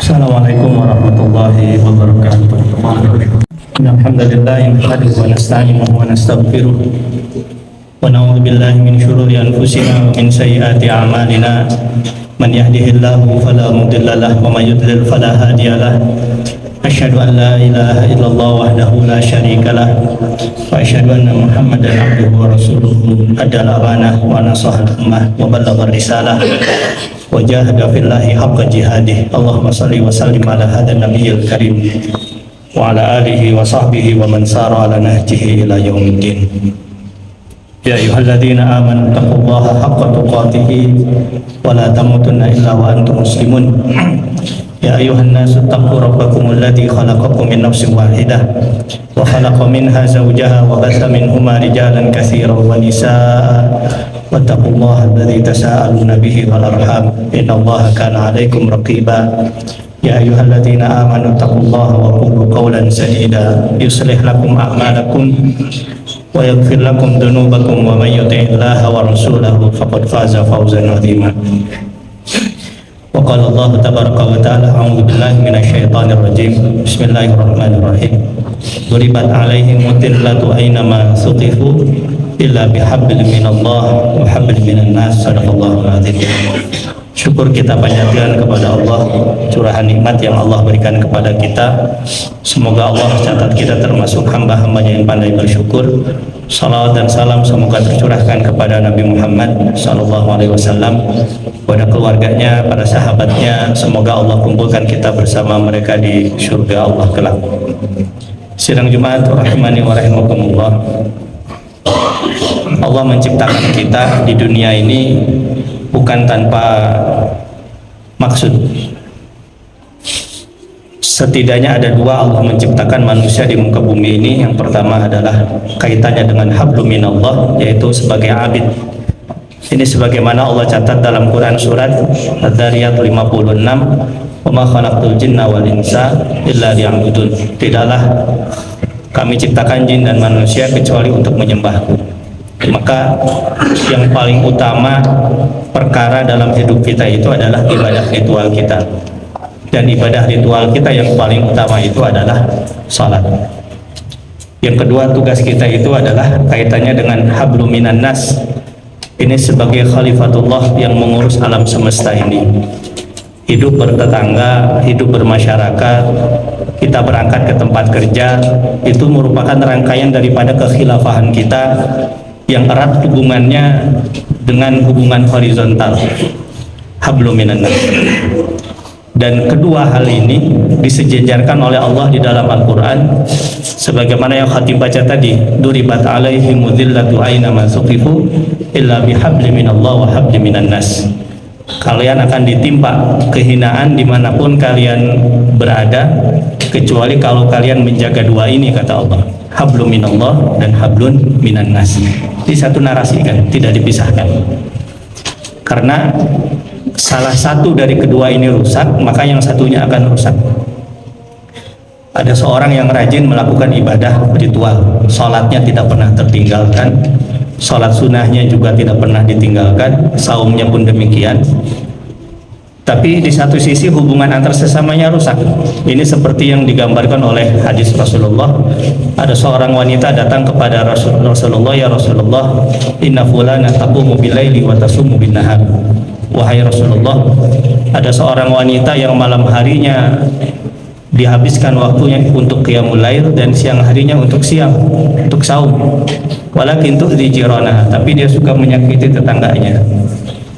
Assalamualaikum warahmatullahi wabarakatuh. Alhamdulillah nahmaduhu wa nasta'inuhu wa nastaghfiruh wa na'udzu billahi min syururi anfusina wa min sayyiati a'malina. Man yahdihillahu fala mudilla lahu wa may yudlil fala hadiya lahu. Asyhadu an la ilaha illallah wahdahu la syarika lahu wa asyhadu anna Muhammadan abduhu wa rasuluhu adal amanah wa nasaha ummah wa ballagha risalah wa jahada fillahi haqqa jihadih. Allahumma shalli wa sallim ala hadan nabiyil karim wa ala alihi wa sahbihi wa man sara ala nahjihi ila yaumiddin. Ya ayyuhalladzina amanu taqullaha haqqa tuqatih wa la tamutunna illa wa antum muslimun. Ya ayuhan nasu taqu rabbakum alladzi khalaqakum min nafsin wahidah wa khalaqa minha zawjaha wa batha minhuma rijalan katsiran wa nisaa wattaqullaha alladzi tasaaluna bihi wal arham innallaha kana 'alaikum raqiba. Ya ayyuhalladzina amanu taqullaha wa qulu qawlan sadida yuslih lakum a'malakum wa yaghfir lakum dhunubakum wa may yuti'illaha wa rasulahu faqad faza fawzan 'azima. Wa qala Allah tabaraka wa ta'ala a'udzu billahi minasyaitonir rajim. Bismillahirrahmanirrahim. Duribat 'alaihim dhillatu aynama suqifu illa bihablin minallah wa hablin minan nas. Shadaqallahul azim. Syukur kita panjatkan kepada Allah curahan nikmat yang Allah berikan kepada kita. Semoga Allah catat kita termasuk hamba-hambanya yang pandai bersyukur. Salawat dan salam semoga tercurahkan kepada Nabi Muhammad SAW, kepada keluarganya, para sahabatnya. Semoga Allah kumpulkan kita bersama mereka di surga Allah kelak. Sidang Jumat rahimani wa rahimakumullah. Allah menciptakan kita di dunia ini bukan tanpa maksud. Setidaknya ada dua Allah menciptakan manusia di muka bumi ini. Yang pertama adalah kaitannya dengan hablum minallah, yaitu sebagai abid. Ini sebagaimana Allah catat dalam Quran surat Ad-Dariyat 56, "Wa ma khalaqtul jinna wal insa illa liya'budun." Tidaklah kami ciptakan jin dan manusia kecuali untuk menyembahku. Maka yang paling utama perkara dalam hidup kita itu adalah ibadah ritual kita. Dan ibadah ritual kita yang paling utama itu adalah salat. Yang kedua, tugas kita itu adalah kaitannya dengan hablum minan nas. Ini sebagai khalifatullah yang mengurus alam semesta ini. Hidup bertetangga, hidup bermasyarakat, kita berangkat ke tempat kerja, itu merupakan rangkaian daripada kekhilafahan kita yang erat hubungannya dengan hubungan horizontal, hablum minan nas. Dan kedua hal ini disejajarkan oleh Allah di dalam Al-Quran sebagaimana yang khatib baca tadi, duribat alaihim dhillatu aynama suqifu illa bihabli minallah wa habli minan nas. Kalian akan ditimpa kehinaan dimanapun kalian berada kecuali kalau kalian menjaga dua ini, kata Allah, hablum minallah dan hablun minan nas. Di satu narasi kan, tidak dipisahkan. Karena salah satu dari kedua ini rusak, maka yang satunya akan rusak. Ada seorang yang rajin melakukan ibadah ritual, sholatnya tidak pernah tertinggalkan, sholat sunnahnya juga tidak pernah ditinggalkan, saumnya pun demikian. Tapi di satu sisi hubungan antar sesamanya rusak. Ini seperti yang digambarkan oleh hadis Rasulullah. Ada seorang wanita datang kepada Rasulullah, "Ya Rasulullah, inna fulana taqumu bilaili wa tasumu bin nahar." Wahai Rasulullah, ada seorang wanita yang malam harinya dihabiskan waktunya untuk qiyamul lail dan siang harinya untuk siang, untuk saum. Walakin tu'dhi jiranaha, tapi dia suka menyakiti tetangganya.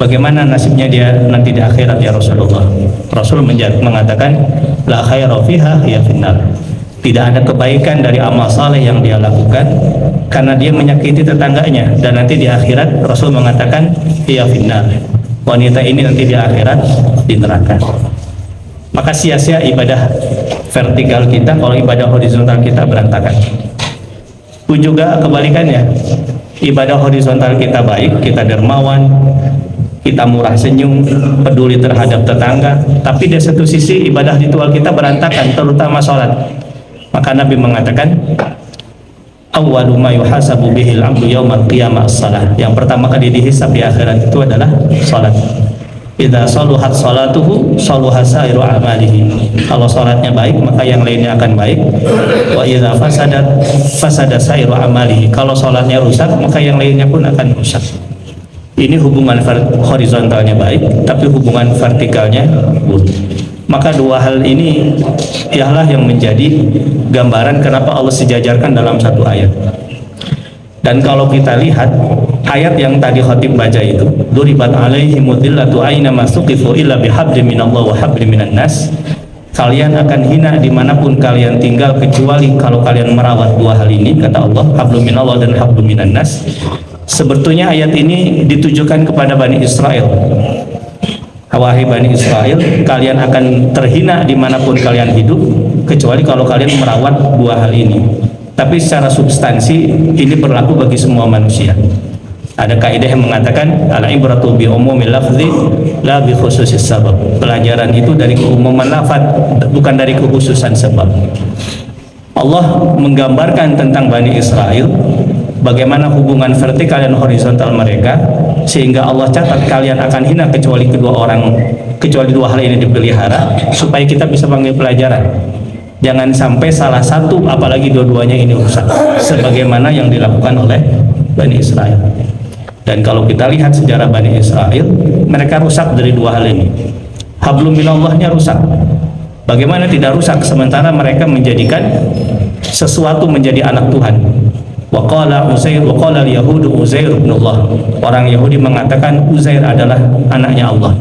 Bagaimana nasibnya dia nanti di akhirat ya Rasulullah? Rasul mengatakan, la khaira fiha hiya finnar. Tidak ada kebaikan dari amal saleh yang dia lakukan karena dia menyakiti tetangganya, dan nanti di akhirat Rasul mengatakan hiya finnar. Wanita ini nanti di akhirat di neraka. Maka sia-sia ibadah vertikal kita kalau ibadah horizontal kita berantakan. Pun juga kebalikannya, ibadah horizontal kita baik, kita dermawan, kita murah senyum, peduli terhadap tetangga, tapi di satu sisi ibadah ritual kita berantakan, terutama sholat. Maka Nabi mengatakan, awwalu ma yuhasabu bihil abdu yaumal qiyamah as-salah. Yang pertama kali dihisab di akhirat itu adalah salat. idza saluhat salatuhu saluha sairu amalihi. Kalau salatnya baik maka yang lainnya akan baik. Wa idza fasadat fasada sairu amalihi. Kalau salatnya rusak maka yang lainnya pun akan rusak. Ini hubungan horizontalnya baik, tapi hubungan vertikalnya buruk. Maka dua hal ini ialah yang menjadi gambaran kenapa Allah sejajarkan dalam satu ayat. Dan kalau kita lihat ayat yang tadi khatib baca itu, duribat alaihimud dhillatu aina masuqifu illa bihablim minallah wa hablim minan nas. Kalian akan hina dimanapun kalian tinggal kecuali kalau kalian merawat dua hal ini, kata Allah, hablum minallah dan hablum minan nas. Sebetulnya ayat ini ditujukan kepada Bani Israel. Wahai Bani Israel, kalian akan terhina dimanapun kalian hidup kecuali kalau kalian merawat dua hal ini. Tapi secara substansi ini berlaku bagi semua manusia. Ada kaidah yang mengatakan al-ibratu bi umumil lafzi la bi khususis sabab. Pelajaran itu dari keumuman lafaz, bukan dari kekhususan sebab. Allah menggambarkan tentang Bani Israel bagaimana hubungan vertikal dan horizontal mereka, sehingga Allah catat kalian akan hina kecuali dua hal ini dipelihara, supaya kita bisa mengambil pelajaran. Jangan sampai salah satu, apalagi dua-duanya ini rusak, sebagaimana yang dilakukan oleh Bani Israel. Dan kalau kita lihat sejarah Bani Israel, mereka rusak dari dua hal ini. Hablum minallahnya rusak. Bagaimana tidak rusak sementara mereka menjadikan sesuatu menjadi anak Tuhan. Waqala Uzair, waqala al-yahudu Uzair ibnullah. Orang Yahudi mengatakan Uzair adalah anaknya Allah.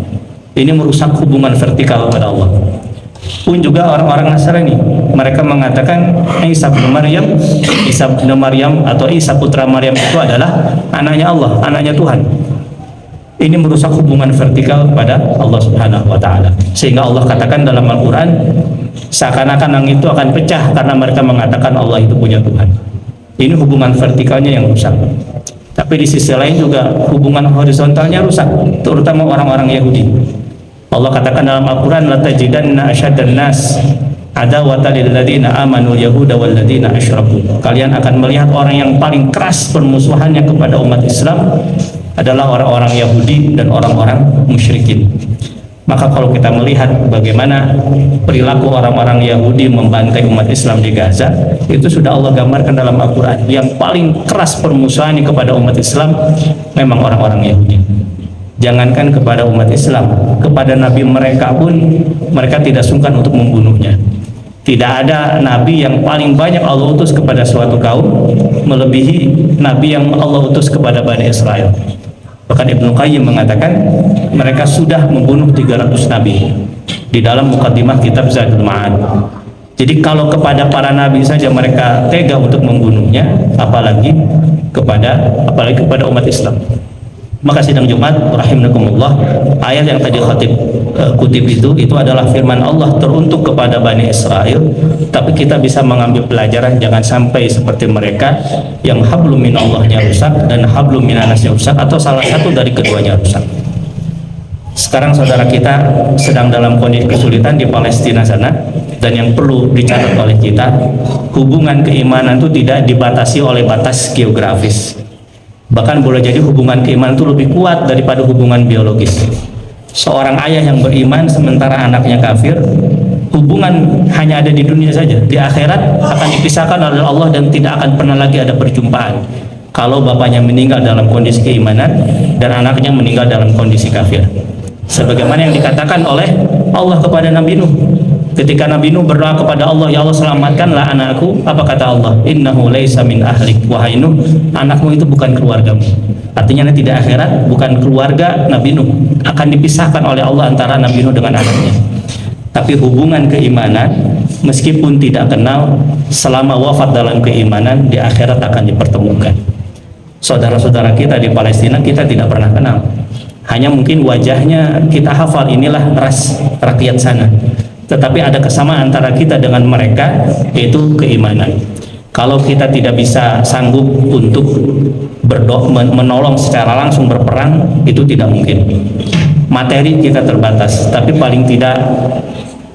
Ini merusak hubungan vertikal kepada Allah. Pun juga orang-orang Nasrani, mereka mengatakan Isa bin Maryam atau Isa putra Maryam itu adalah anaknya Allah, anaknya Tuhan. Ini merusak hubungan vertikal kepada Allah Subhanahu wa taala. Sehingga Allah katakan dalam Al-Qur'an, seakan-akan yang itu akan pecah karena mereka mengatakan Allah itu punya Tuhan. Ini hubungan vertikalnya yang rusak. Tapi di sisi lain juga hubungan horizontalnya rusak, terutama orang-orang Yahudi. Allah katakan dalam Al-Quran, la tajidanna asyaddan nas adawatan lil ladzina amanu yahuda wal ladzina asyraku. Kalian akan melihat orang yang paling keras permusuhannya kepada umat Islam adalah orang-orang Yahudi dan orang-orang musyrikin. Maka kalau kita melihat bagaimana perilaku orang-orang Yahudi membantai umat Islam di Gaza, itu sudah Allah gambarkan dalam Al-Quran. Yang paling keras permusuhannya kepada umat Islam memang orang-orang Yahudi. Jangankan kepada umat Islam, kepada nabi mereka pun mereka tidak sungkan untuk membunuhnya. Tidak ada nabi yang paling banyak Allah utus kepada suatu kaum melebihi nabi yang Allah utus kepada Bani Israel. Bahkan Ibnu Qayyim mengatakan mereka sudah membunuh 300 nabi di dalam mukaddimah kitab Zadul Ma'ad. Jadi kalau kepada para nabi saja mereka tega untuk membunuhnya, apalagi kepada umat Islam. Maka sidang Jumat rahimakumullah, ayat yang tadi khatib kutip itu adalah firman Allah teruntuk kepada Bani Israel, tapi kita bisa mengambil pelajaran jangan sampai seperti mereka yang hablum minallahnya rusak dan hablum minannasnya rusak, atau salah satu dari keduanya rusak. Sekarang saudara kita sedang dalam kondisi kesulitan di Palestina sana, dan yang perlu dicatat oleh kita, hubungan keimanan itu tidak dibatasi oleh batas geografis. Bahkan boleh jadi hubungan keimanan itu lebih kuat daripada hubungan biologis. Seorang ayah yang beriman sementara anaknya kafir, hubungan hanya ada di dunia saja. Di akhirat akan dipisahkan oleh Allah dan tidak akan pernah lagi ada perjumpaan. Kalau bapaknya meninggal dalam kondisi keimanan dan anaknya meninggal dalam kondisi kafir. Sebagaimana yang dikatakan oleh Allah kepada Nabi Nuh. Ketika Nabi Nuh berdoa kepada Allah, ya Allah selamatkanlah anakku, apa kata Allah? Innahu laisa min ahlik. Wahai Nuh, anakmu itu bukan keluargamu. Artinya nanti di akhirat bukan keluarga Nabi Nuh, akan dipisahkan oleh Allah antara Nabi Nuh dengan anaknya. Tapi hubungan keimanan meskipun tidak kenal, selama wafat dalam keimanan di akhirat akan dipertemukan. Saudara-saudara kita di Palestina kita tidak pernah kenal. Hanya mungkin wajahnya kita hafal, inilah ras rakyat sana. Tetapi ada kesamaan antara kita dengan mereka, yaitu keimanan. Kalau kita tidak bisa sanggup untuk menolong secara langsung berperang, itu tidak mungkin. Materi kita terbatas, tapi paling tidak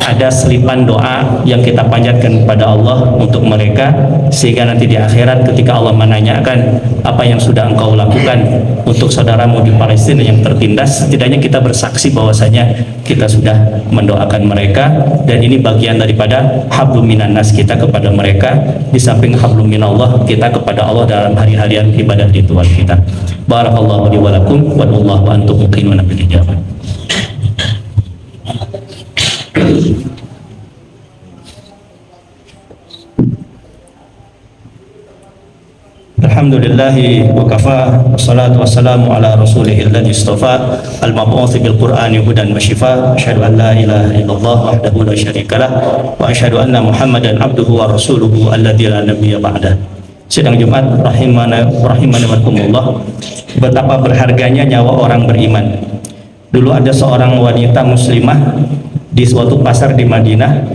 ada selipan doa yang kita panjatkan kepada Allah untuk mereka, sehingga nanti di akhirat ketika Allah menanyakan apa yang sudah engkau lakukan untuk saudaramu di Palestina yang tertindas, setidaknya kita bersaksi bahwasanya kita sudah mendoakan mereka, dan ini bagian daripada hablum minan nas kita kepada mereka, di samping hablum minallah kita kepada Allah dalam hari-harian ibadah ritual kita. Barakallahu li wa lakum wa wallahu antum muqinuna bil ijabah. Alhamdulillahi wa kafa, wassalatu wassalamu ala rasulihil ladzi istafa, al-mab'uts bil qur'ani hudan wa shifa. Asyhadu an la ilaha illallah wahdahu la syarikalah wa asyhadu anna Muhammadan abduhu wa rasuluhu alladzi la nabiyya ba'dah. Sidang Jumat rahimana wa rahimakumullah. Betapa berharganya nyawa orang beriman. Dulu ada seorang wanita muslimah di suatu pasar di Madinah,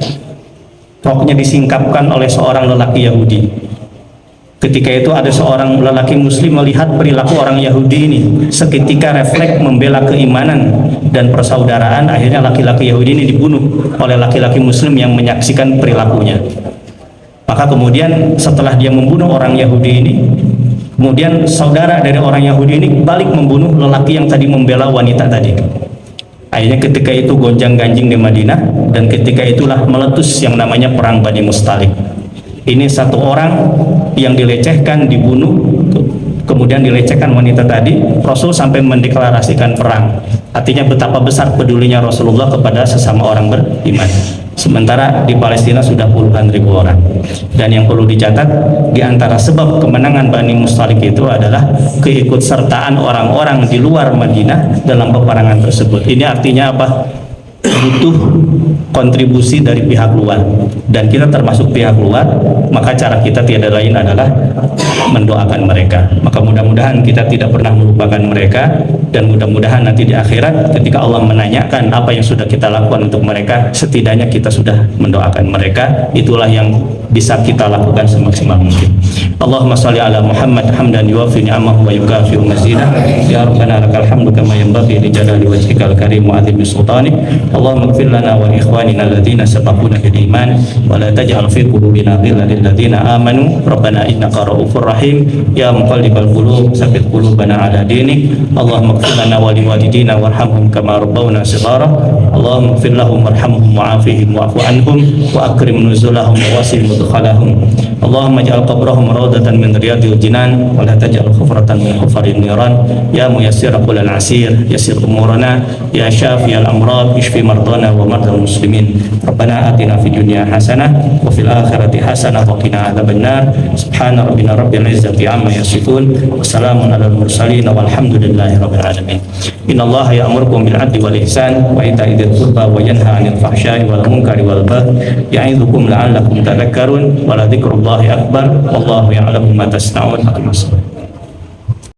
roknya disingkapkan oleh seorang lelaki Yahudi. Ketika itu ada seorang lelaki muslim melihat perilaku orang Yahudi ini, seketika refleks membela keimanan dan persaudaraan. Akhirnya laki-laki Yahudi ini dibunuh oleh laki-laki muslim yang menyaksikan perilakunya. Maka kemudian setelah dia membunuh orang Yahudi ini, kemudian saudara dari orang Yahudi ini balik membunuh lelaki yang tadi membela wanita tadi. Akhirnya ketika itu gonjang-ganjing di Madinah, dan ketika itulah meletus yang namanya perang Bani Mustalik. Ini satu orang yang dilecehkan, dibunuh, kemudian dilecehkan wanita tadi. Rasul sampai mendeklarasikan perang. Artinya betapa besar pedulinya Rasulullah kepada sesama orang beriman. Sementara di Palestina sudah puluhan ribu orang. Dan yang perlu dicatat, di antara sebab kemenangan Bani Mustalik itu adalah keikutsertaan orang-orang di luar Madinah dalam peperangan tersebut. Ini artinya apa? Butuh kontribusi dari pihak luar, dan kita termasuk pihak luar, maka cara kita tiada lain adalah mendoakan mereka. Maka mudah-mudahan kita tidak pernah melupakan mereka, dan mudah-mudahan nanti di akhirat ketika Allah menanyakan apa yang sudah kita lakukan untuk mereka, setidaknya kita sudah mendoakan mereka. Itulah yang bisa kita lakukan semaksimal mungkin. Allahumma shalli ala Muhammad hamdan yuwafi ni'amahu wa yukafi'u mazidah. Ya Rabbana lakal hamdu kama yanbaghi li jalali wajhikal karim wa 'azimi sultanik. Allahumma ighfir lana wa ikhwanina alladziina sabaquna bil iman wa la taj'al fi qulubina ghillan lil ladziina amanu rabbana innaka ra'ufur rahim. Ya muqallibal qulub tsabbit qulubana 'ala dinik. Allahumma ighfir lana wa liwalidina warhamhum kama rabbawna shighara. Allahumma ighfir lahum warhamhum wa'afihim wa'fu anhum wa akrim nuzulahum wa wasil mudkhalahum. Allahumma ij'al qabrahum rawdatan min riyadil jinan wa la taj'al khufratan min hufarin niran. Ya muyassir kullal asir yassir umurana, ya syafiyal amrad ishfi mardana wa mardal muslimin. Rabbana atina fid dunya hasanah wa fil akhirati hasanah wa qina adzabannar. Subhana rabbina rabbil izzati amma yasifun wa salamun alal mursalin walhamdulillahi rabbil alamin. Innallaha ya'murukum bil 'adli wal ihsan wa ita'i dzil qurba wa yanha 'anil fahsya'i wal munkari wal baghi ya'idzukum la'allakum tadhakkarun wa la dzikrullahi akbar wallahu ya'lamu ma tasna'un.